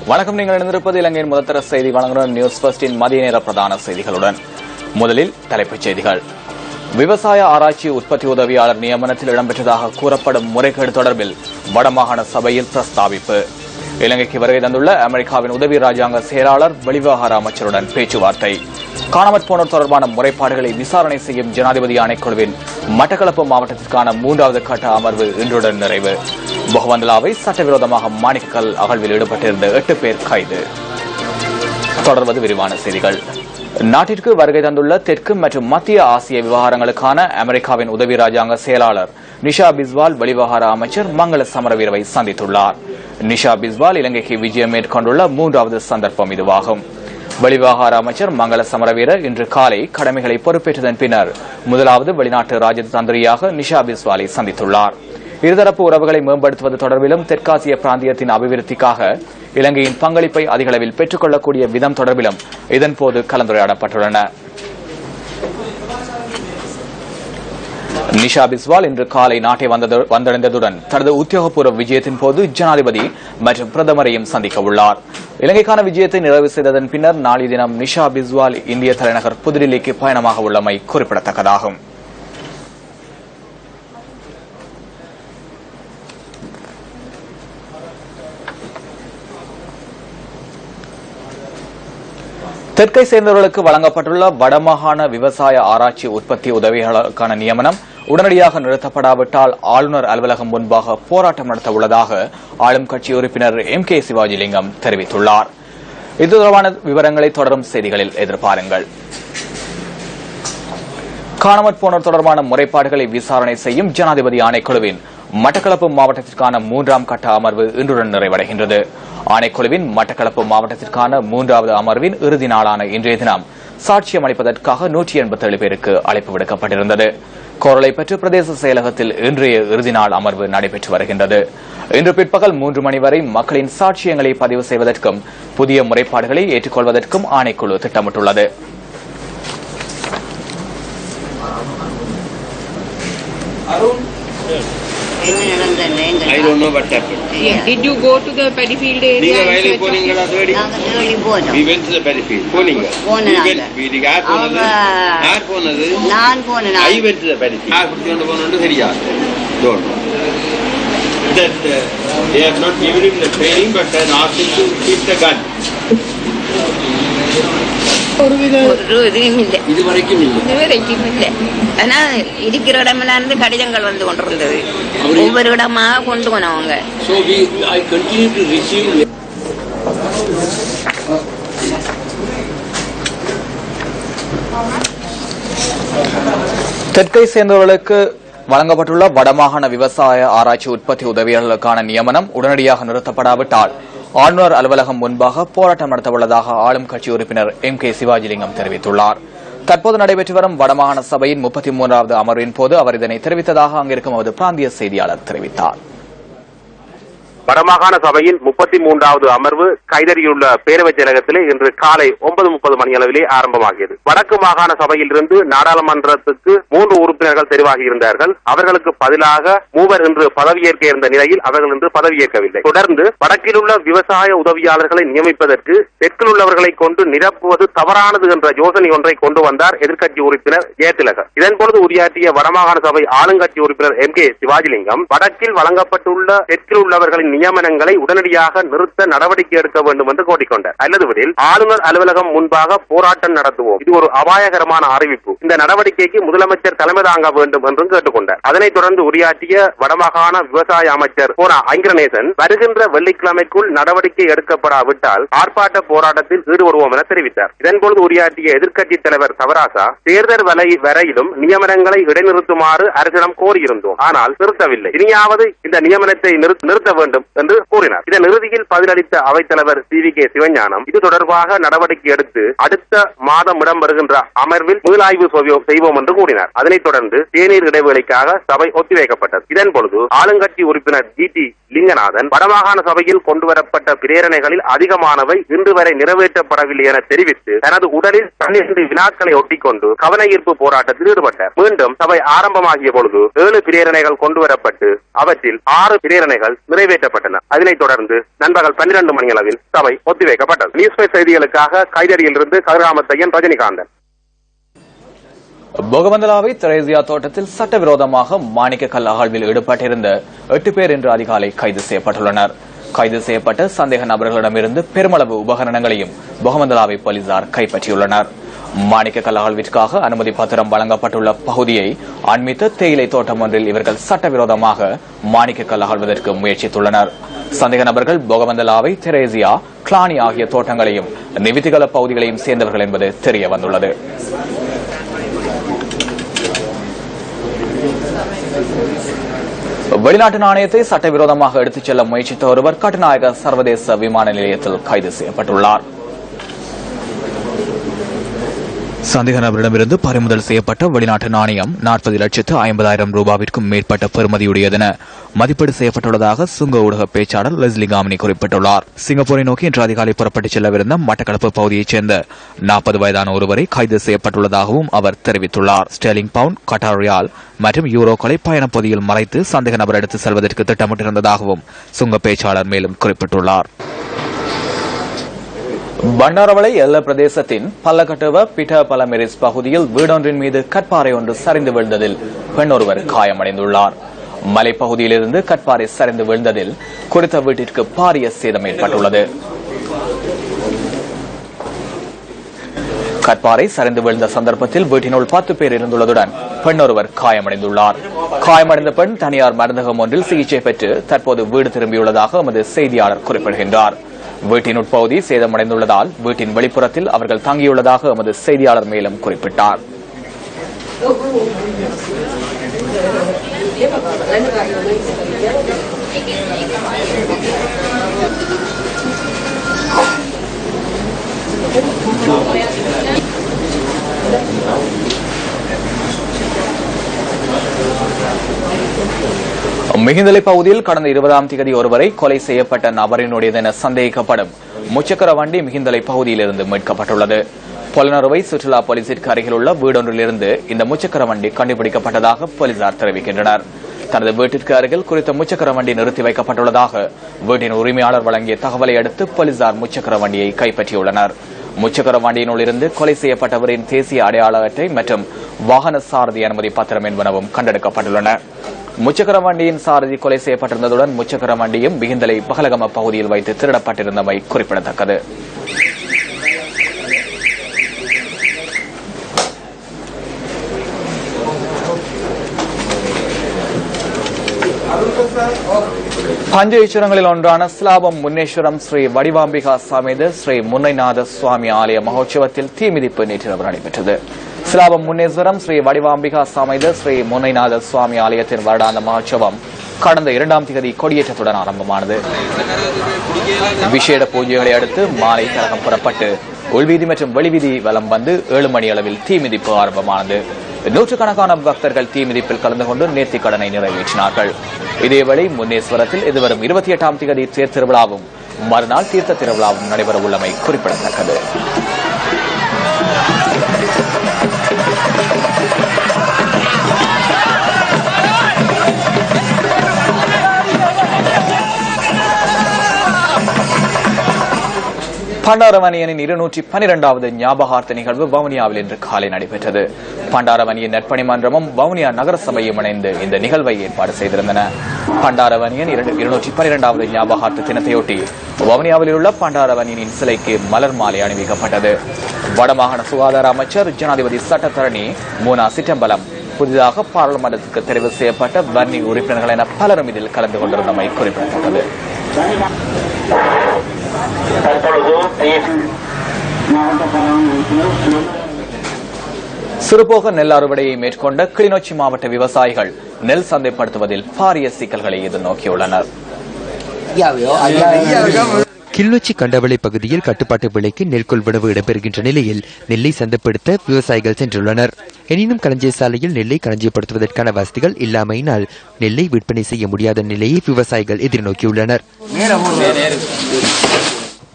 வணக்கம். நீங்கள் இணைந்திருப்பது இலங்கையின் முதல்தர செய்தி வழங்குகிற நியூஸ் ஃபர்ஸ்டின் மதிய நேர பிரதான செய்திகளுடன். முதலில் தலைப்புச் செய்திகள். விவசாய ஆராய்ச்சி உற்பத்தி உதவியாளர் நியமனத்தில் இடம்பெற்றதாக கூறப்படும் முறைகேடு தொடர்பில் வடமாகாண சபையில் பிரஸ்தாபிப்பு. இலங்கைக்கு வருகை தந்துள்ள அமெரிக்காவின் உதவி ராஜாங்க செயலாளர் வெளிவிவகார அமைச்சருடன் பேச்சுவார்த்தை. காணாமற் போனோர் தொடர்பான முறைப்பாடுகளை விசாரணை செய்யும் ஜனாதிபதி ஆணைக்குழுவின் மட்டக்களப்பு மாவட்டத்திற்கான 3வது கட்ட அமர்வு இன்றுடன் நிறைவு. பொகவந்தலாவை சட்டவிரோதமாக மாணிக்கக்கல் அகழ்வில் ஈடுபட்டிருந்த 8 பேர் கைது. தொடர்வது விரிவான செய்திகள். நாட்டிற்கு வருகை தந்துள்ள தெற்கு மற்றும் மத்திய ஆசிய விவகாரங்களுக்கான அமெரிக்காவின் உதவி ராஜாங்க செயலாளர் நிஷா பிஸ்வால் வெளிவிவகார அமைச்சர் மங்கள சமரவீரவை சந்தித்துள்ளார். நிஷா பிஸ்வால் இலங்கைக்கு விஜயம் மேற்கொண்டுள்ள 3வது சந்தர்ப்பம் இதுவாகும். வெளிவிவகார அமைச்சர் மங்கள சமரவீர இன்று காலை கடமைகளை பொறுப்பேற்றதன் பின்னர் முதலாவது வெளிநாட்டு ராஜதந்திரியாக நிஷா பிஸ்வாலை சந்தித்துள்ளார். இருதரப்பு உறவுகளை மேம்படுத்துவது தொடர்பிலும் தெற்காசிய பிராந்தியத்தின் அபிவிருத்திக்காக இலங்கையின் பங்களிப்பை அதிகளவில் பெற்றுக் கொள்ளக்கூடிய விதம் தொடர்பிலும் இதன்போது கலந்துரையாடப்பட்டுள்ளன. நிஷா பிஸ்வால் இன்று காலை நாட்டை வந்தடைந்ததுடன் தனது உத்தியோகபூர்வ விஜயத்தின் போது ஜனாதிபதி மற்றும் பிரதமரையும் சந்திக்க உள்ளார். இலங்கைக்கான விஜயத்தை நிறைவு செய்ததன் பின்னர் நாளைய தினம் நிஷா பிஸ்வால் இந்திய தலைநகர் புதுடில்லிக்கு பயணமாக உள்ளமை குறிப்பிடத்தக்கதாகும். தெற்கை சேர்ந்தவர்களுக்கு வழங்கப்பட்டுள்ள வடமாகாண விவசாய ஆராய்ச்சி உற்பத்தி உதவியாளருக்கான நியமனம் உடனடியாக நிறுத்தப்படாவிட்டால் ஆளுநர் அலுவலகம் முன்பாக போராட்டம் நடத்த உள்ளதாக ஆளும் கட்சி உறுப்பினர் MK சிவாஜிலிங்கம் தெரிவித்துள்ளார். இது தொடர்பான விவரங்களை தொடரும் செய்திகளில் எதிர்பாருங்கள். காணாமற் போனோர் தொடர்பான முறைப்பாடுகளை விசாரணை செய்யும் ஜனாதிபதி ஆணைக்குழுவின் மட்டக்களப்பு மாவட்டத்திற்கான 3ஆம் கட்ட அமர்வு இன்றுடன் நிறைவடைகின்றது. ஆணைக்குழுவின் மட்டக்களப்பு மாவட்டத்திற்கான 3வது அமர்வின் இறுதி நாளான இன்றைய தினம் சாட்சியம் அளிப்பதற்காக 187 பேருக்கு அழைப்பு விடுக்கப்பட்டிருந்தது. கோரளைப்பற்று பிரதேச செயலகத்தில் இன்றைய இறுதி நாள் அமர்வு நடைபெற்று வருகின்றது. இன்று பிற்பகல் 3 மணி வரை மக்களின் சாட்சியங்களை பதிவு செய்வதற்கும் புதிய முறைப்பாடுகளை ஏற்றுக்கொள்வதற்கும் ஆணைக்குழு திட்டமிட்டுள்ளது. I don't know what happened. Did you go to the paddy field area? We went to the paddy field. I went to the paddy field. Don't know. That they have not given him the training, but they asked him to keep the gun. இதுவரைக்கும் இல்லை. ஆனா இருக்கிற இடமெல்லாம் இருந்து கடிதங்கள் வந்து கொண்டிருந்தது. ஒவ்வொரு இடமாக கொண்டு போனவங்க. தெற்கை சேர்ந்தவர்களுக்கு வழங்கப்பட்டுள்ள வடமாகாண விவசாய ஆராய்ச்சி உற்பத்தி உதவியாளர்களுக்கான நியமனம் உடனடியாக நிறுத்தப்படாவிட்டால் ஆளுநர் அலுவலகம் முன்பாக போராட்டம் நடத்தவுள்ளதாக ஆளும் கட்சி உறுப்பினர் MK சிவாஜிலிங்கம் தெரிவித்துள்ளார். தற்போது நடைபெற்று வரும் வடமாகாண சபையின் 33வது அமர்வின் போது அவர் இதனை தெரிவித்ததாக அங்கிருக்கும் அவரது பிராந்திய செய்தியாளர் தெரிவித்தார். வடமாகாண சபையின் 33வது அமர்வு கைதறியுள்ள பேரவைச் செயலகத்திலே இன்று காலை 9:30 மணி அளவிலே ஆரம்பமாகியது. வடக்கு மாகாண சபையில் இருந்து நாடாளுமன்றத்துக்கு 3 உறுப்பினர்கள் தெரிவாகி இருந்தார்கள். அவர்களுக்கு பதிலாக 3 இன்று பதவியேற்க இருந்த நிலையில் அவர்கள் இன்று பதவியேற்கவில்லை. தொடர்ந்து வடக்கில் உள்ள விவசாய உதவியாளர்களை நியமிப்பதற்கு தெற்கில் உள்ளவர்களை கொண்டு நிரப்புவது தவறானது என்ற யோசனை ஒன்றை கொண்டு வந்தார் எதிர்க்கட்சி உறுப்பினர் ஜெயதிலக. இதன்பொழுது உரையாற்றிய வடமாகாண சபை ஆளுங்கட்சி உறுப்பினர் MK சிவாஜிலிங்கம் வடக்கில் வழங்கப்பட்டுள்ள தெற்கில் உள்ளவர்களின் நியமனங்களை உடனடியாக நிறுத்த நடவடிக்கை எடுக்க வேண்டும் என்று கோரிக்கொண்டார். அல்லதுவரில் ஆளுநர் அலுவலகம் முன்பாக போராட்டம் நடத்துவோம். இது ஒரு அபாயகரமான அறிவிப்பு. இந்த நடவடிக்கைக்கு முதலமைச்சர் தலைமை தாங்க வேண்டும் என்றும் கேட்டுக்கொண்டார். அதனைத் தொடர்ந்து உரையாற்றிய வடமாகாண விவசாய அமைச்சர் போனா ஐங்கரநேசன் வருகின்ற வெள்ளிக்கிழமைக்குள் நடவடிக்கை எடுக்கப்படாவிட்டால் ஆர்ப்பாட்ட போராட்டத்தில் ஈடுபடுவோம் என தெரிவித்தார். இதன்பொழுது உரையாற்றிய எதிர்க்கட்சி தலைவர் தவராசா தேர்தல் வரையிலும் நியமனங்களை இடைநிறுத்துமாறு அரசிடம் கோரியிருந்தோம். ஆனால் நிறுத்தவில்லை. இனியாவது இந்த நியமனத்தை நிறுத்த வேண்டும் வேண்டும் என்று கூறினார். இதன் இறுதியில் பதிலளித்த அவைத்தலைவர் CVK சிவஞானம் இது தொடர்பாக நடவடிக்கை எடுத்து அடுத்த மாதம் இடம்பெறுகின்ற அமர்வில் மீளாய்வு செய்வோம் என்று கூறினார். அதனைத் தொடர்ந்து தேநீர் இடைவேளைக்காக சபை ஒத்திவைக்கப்பட்டது. இதன் பொழுது ஆளுங்கட்சி உறுப்பினர் GT லிங்கநாதன் வடமாகாண சபையில் கொண்டுவரப்பட்ட பிரேரணைகளில் அதிகமானவை இன்று வரை நிறைவேற்றப்படவில்லை என தெரிவித்து தனது உடலில் 12 வினாக்களை ஒட்டிக்கொண்டு கவன ஈர்ப்பு போராட்டத்தில் ஈடுபட்டார். மீண்டும் சபை ஆரம்பமாகிய பொழுது 7 பிரேரணைகள் கொண்டுவரப்பட்டு அவற்றில் 6 பிரேரணைகள் நிறைவேற்றப்பட்டன. அதனைத் தொடர்ந்து நண்பகல் 12 மணியளவில் சபை ஒத்திவைக்கப்பட்டது. நியூஸ் பை செய்திகளுக்காக கைதடியிலிருந்து கதிராமத்தையன், ரஜினிகாந்தன். போகவந்தலாவை திரேசியா தோட்டத்தில் சட்டவிரோதமாக மாணிக்க கல் அகழ்வில் ஈடுபட்டிருந்த 8 பேர் இன்று அதிகாலை கைது செய்யப்பட்டுள்ளனர். கைது செய்யப்பட்ட சந்தேக நபர்களிடமிருந்து பெருமளவு உபகரணங்களையும் போகவந்தலாவை போலீசார் கைப்பற்றியுள்ளனர். மாணிக்க கல் அகழ்விற்காக அனுமதி பத்திரம் வழங்கப்பட்டுள்ள பகுதியை அண்மித்த தேயிலை தோட்டம் ஒன்றில் இவர்கள் சட்டவிரோதமாக மாணிக்க கல் அகழ்வதற்கு முயற்சித்துள்ளனர். சந்தேக நபர்கள் போகவந்தலாவை திரேசியா கிளானி ஆகிய தோட்டங்களையும் நிவிதிகள பகுதிகளையும் சேர்ந்தவர்கள் என்பது தெரிய வந்துள்ளது. வெளிநாட்டு நாணயத்தை சட்டவிரோதமாக எடுத்துச் செல்ல முயற்சித்த ஒருவர் கட்டுநாயக்க சர்வதேச விமான நிலையத்தில் கைது செய்யப்பட்டுள்ளார். சந்தேக நபரிடமிருந்து பறிமுதல் செய்யப்பட்ட வெளிநாட்டு நாணயம் 40,50,000 ரூபாவிற்கும் மேற்பட்ட பெறுமதியுடையதென மதிப்பீடு செய்யப்பட்டுள்ளதாக சுங்க ஊடக பேச்சாளர் லெஸ்லி காமினி குறிப்பிட்டுள்ளார். சிங்கப்பூரை நோக்கி இன்று அதிகாலை புறப்பட்டுச் செல்லவிருந்த மட்டக்களப்பு பகுதியைச் சேர்ந்த 40 வயதான ஒருவரை கைது செய்யப்பட்டுள்ளதாகவும் அவர் தெரிவித்துள்ளார். ஸ்டெர்லிங் பவுண்ட், கட்டார் ரியால் மற்றும் யூரோக்களை பயணப்பகுதியில் மறைத்து சந்தேக நபர் எடுத்து செல்வதற்கு திட்டமிட்டிருந்ததாகவும் சுங்க பேச்சாளர் மேலும் குறிப்பிட்டுள்ளார். பண்டாரவளை எல்ல பிரதேசத்தின் பல்லக்கட்டுவ பிட்டபலமெரிஸ் பகுதியில் வீடொன்றின் மீது கற்பாறை ஒன்று சரிந்து விழுந்ததில் பெண் ஒருவர் காயமடைந்துள்ளார். மலைப்பகுதியிலிருந்து கற்பாறை சரிந்து விழுந்ததில் குறித்த வீட்டிற்கு பாரிய சேதம் ஏற்பட்டுள்ளது. கற்பாறை சரிந்து விழுந்த சந்தர்ப்பத்தில் வீட்டினுள் 10 பேர் இருந்துள்ளதுடன் பெண் ஒருவர் காயமடைந்துள்ளார். காயமடைந்த பெண் தனியார் மருந்தகம் ஒன்றில் சிகிச்சை பெற்று தற்போது வீடு திரும்பியுள்ளதாக எமது செய்தியாளர் குறிப்பிடுகின்றார். வீட்டின் உட்பகுதி சேதமடைந்துள்ளதால் வீட்டின் வெளிப்புறத்தில் அவர்கள் தங்கியுள்ளதாக எமது செய்தியாளர் மேலும் குறிப்பிட்டார். மிகிந்தலை பகுதியில் கடந்த 20ஆம் தேதி ஒருவரை கொலை செய்யப்பட்ட நபரினுடையதென சந்தேகிக்கப்படும் முச்சக்கர வண்டி மிகிந்தலை பகுதியிலிருந்து மீட்கப்பட்டுள்ளது. பொலனறுவை சுற்றுலா போலீசிற்கு அருகில் உள்ள வீடொன்றிலிருந்து இந்த முச்சக்கர வண்டி கண்டுபிடிக்கப்பட்டதாக போலீசார் தெரிவிக்கின்றனர். தனது வீட்டிற்கு அருகில் குறித்த முச்சக்கர வண்டி நிறுத்தி வைக்கப்பட்டுள்ளதாக வீட்டின் உரிமையாளர் வழங்கிய தகவலை அடுத்து போலீசார் முச்சக்கர வண்டியை கைப்பற்றியுள்ளனர். முச்சக்கர வண்டியினுள் இருந்து கொலை செய்யப்பட்டவரின் தேசிய அடையாள அட்டை மற்றும் வாகன சாரதி அனுமதி பத்திரம் என்பனவும் கண்டெடுக்கப்பட்டுள்ளன. முச்சக்கர வண்டியின் சாரதி கொலை செய்யப்பட்டிருந்ததுடன் முச்சக்கர வண்டியும் மிகிந்தலை பகலகம பகுதியில் வைத்து திருடப்பட்டிருந்தமை குறிப்பிடத்தக்கது. பஞ்ச ஈஸ்வரங்களில் ஒன்றான ஸ்லாபம் முன்னேஸ்வரம் ஸ்ரீ வடிவாம்பிகா சமேத ஸ்ரீ முன்னைநாத சுவாமி ஆலய மகோற்சவத்தில் தீமிதிப்பு நேற்றிரவு நடைபெற்றது. ஸ்லாபம் முன்னேஸ்வரம் ஸ்ரீ வடிவாம்பிகா சமேத ஸ்ரீ முன்னைநாத சுவாமி ஆலயத்தின் வருடாந்த மகோற்சவம் கடந்த 2ஆம் தேதி கொடியேற்றத்துடன் ஆரம்பமானது. விசேட பூஜைகளை அடுத்து மாலை கழகம் புறப்பட்டு உள்வீதி மற்றும் வெளிவீதி வலம் வந்து 7 மணி அளவில் தீமிதிப்பு ஆரம்பமானது. நூற்றுக்கணக்கான பக்தர்கள் தீமிதிப்பில் கலந்து கொண்டு நேர்த்திக் கடனை நிறைவேற்றினார்கள். இதேவேளை முன்னேஸ்வரத்தில் எதிர்வரும் 28ஆம் தேதி தேர் திருவிழாவும் மறுநாள் தீர்த்த திருவிழாவும் நடைபெற உள்ளமை குறிப்பிடத்தக்கது. பண்டாரவணியனின் 212வது ஞாபகார்த்த நிகழ்வு வவுனியாவில் இன்று காலை நடைபெற்றது. பண்டாரவணியின் நற்பணி மன்றமும் வவுனியா நகரசபையும் இணைந்து இந்த நிகழ்வை ஏற்பாடு செய்திருந்தன. பண்டாரவணியன் 212வது ஞாபகார்த்த தினத்தையொட்டி வவுனியாவில் உள்ள பண்டாரவணியனின் சிலைக்கு மலர் மாலை அணிவிக்கப்பட்டது. வடமாகாண சுகாதார அமைச்சர் ஜனாதிபதி சட்டத்தரணி மூனா சிட்டம்பலம் புதிதாக பாராளுமன்றத்துக்கு தெரிவு செய்யப்பட்ட வன்னி உறுப்பினர்கள் என பலரும் இதில் கலந்து கொண்டிருந்தமை குறிப்பிடத்தக்கது. சிறுபோக நெல் அறுவடையை மேற்கொண்ட கிளிநொச்சி மாவட்ட விவசாயிகள் நெல் சந்தைப்படுத்துவதில் பாரிய சிக்கல்களை எதிர்நோக்கியுள்ளனர். கிளிநொச்சி கண்டவளை பகுதியில் கட்டுப்பாட்டு விலைக்கு நெல் கொள்வனவு இடம்பெறுகின்ற நிலையில் நெல்லை சந்தைப்படுத்த விவசாயிகள் சென்றுள்ளனர். எனினும் களஞ்சிய சாலையில் நெல்லை களஞ்சியப்படுத்துவதற்கான வசதிகள் இல்லாமையினால் நெல்லை விற்பனை செய்ய முடியாத நிலையை விவசாயிகள் எதிர்நோக்கியுள்ளனர்.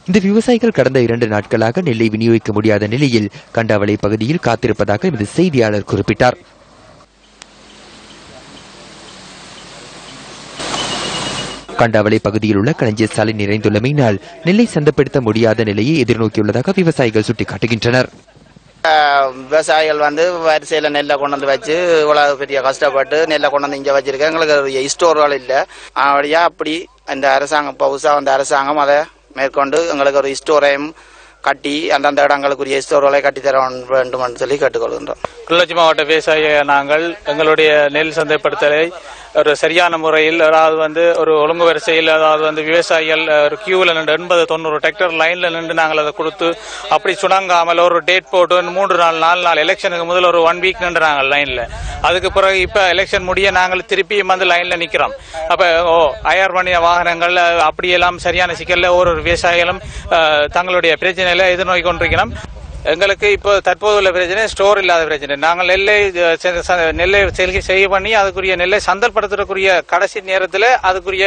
இந்த விவசாயிகள் கடந்த 2 நாட்களாக நெல்லை விநியோகிக்க முடியாத நிலையில் கண்டாவளை பகுதியில் காத்திருப்பதாக எமது செய்தியாளர் குறிப்பிட்டார். கண்டாவளை பகுதியில் உள்ள களஞ்சிய சாலை நிறைந்துள்ளமையினால் நெல்லை சந்தைப்படுத்த முடியாத நிலையை எதிர்நோக்கியுள்ளதாக விவசாயிகள் சுட்டிக்காட்டுகின்றனர். விவசாயிகள் வரிசையில நெல்லை கொண்டு வந்து வச்சு இவ்வளவு பெரிய கஷ்டப்பட்டு நெல்லை கொண்டு வந்து இங்க வச்சிருக்க எங்களுக்கு ஸ்டோர்கள் இல்லை. அப்படியா அப்படி இந்த அரசாங்கம் புதுசா வந்த அரசாங்கம் அதை மேற்கொண்டு எங்களுக்கு ஒரு ஸ்டோரையும் கட்டி அந்தந்த இடங்களுக்குரிய ஸ்டோர்களை கட்டித்தர வேண்டும் என்று சொல்லி கேட்டுக்கொள்கின்றோம். கிளிநொச்சி மாவட்ட விவசாய நாங்கள் எங்களுடைய நெல் சந்தைப்படுத்தலை ஒரு சரியான முறையில் அதாவது ஒரு ஒழுங்கு வரிசையில் அதாவது விவசாயிகள் ஒரு கியூவில் நின்று 80-90 டிராக்டர் லைன்ல நின்று நாங்கள் அதை கொடுத்து அப்படி சுணங்காமல் ஒரு டேட் போட்டு 3-4 நாள் எலெக்ஷனுக்கு முதல் ஒரு 1 வீக் நின்றுறாங்க லைன்ல. அதுக்கு பிறகு இப்ப எலெக்ஷன் முடிய நாங்கள் திருப்பியும் லைன்ல நிக்கிறோம். அப்ப அயர் பண்ணிய வாகனங்கள் அப்படியெல்லாம் சரியான சிக்கல்ல ஒரு விவசாயிகளும் தங்களுடைய பிரச்சனையில எதிர்நோக்கி கொண்டிருக்கிறோம். எங்களுக்கு இப்போ தற்போதுள்ள பிரச்சனை ஸ்டோர் இல்லாத பிரச்சனை. நாங்கள் நெல்லை செய்ய பண்ணி அதுக்குரிய நெல்லை சந்தர்ப்படுத்துறதுக்குரிய கடைசி நேரத்தில் அதுக்குரிய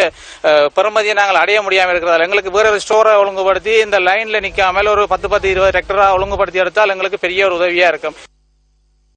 பெறுமதியை நாங்கள் அடைய முடியாமல் இருக்கிறதால எங்களுக்கு வேற ஒரு ஸ்டோரை ஒழுங்குபடுத்தி இந்த லைன்ல நிக்காமல் ஒரு 10-20 டிராக்டரா ஒழுங்குபடுத்தி எடுத்தால் எங்களுக்கு பெரிய ஒரு உதவியா இருக்கும்.